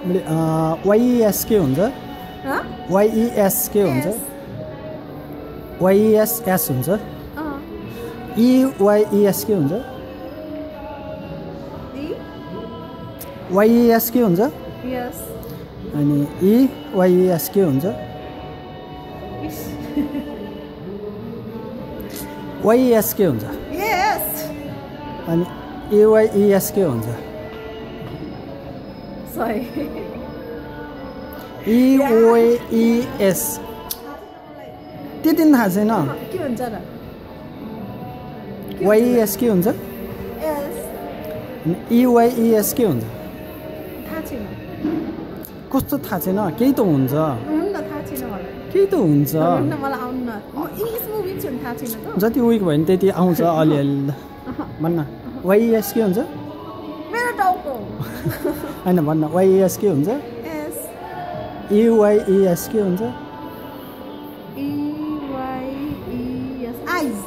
YES के हुन्छ YES के हुन्छ YES हुन्छ EYES के हुन्छ YES के हुन्छ अनि EYES के हुन्छ YES के हुन्छ अनि EYES के हुन्छ EYES त्यति थाहा छैन के हुन्छ र YES के हुन्छ EYES के हुन्छ थाहा छैन कस्तो थाहा छैन केही त हुन्छ थाहा छैन मलाई केही त हुन्छ मलाई आउन्न इङ्ग्लिस मुभी चाहिँ थाहा छैन त जति विक भयो भने त्यति आउँछ अलिअलि भन्न YES के हुन्छ मेरो टाउको हैन भन्न YES के हुन्छ EYES के हुन्छ EYES आइज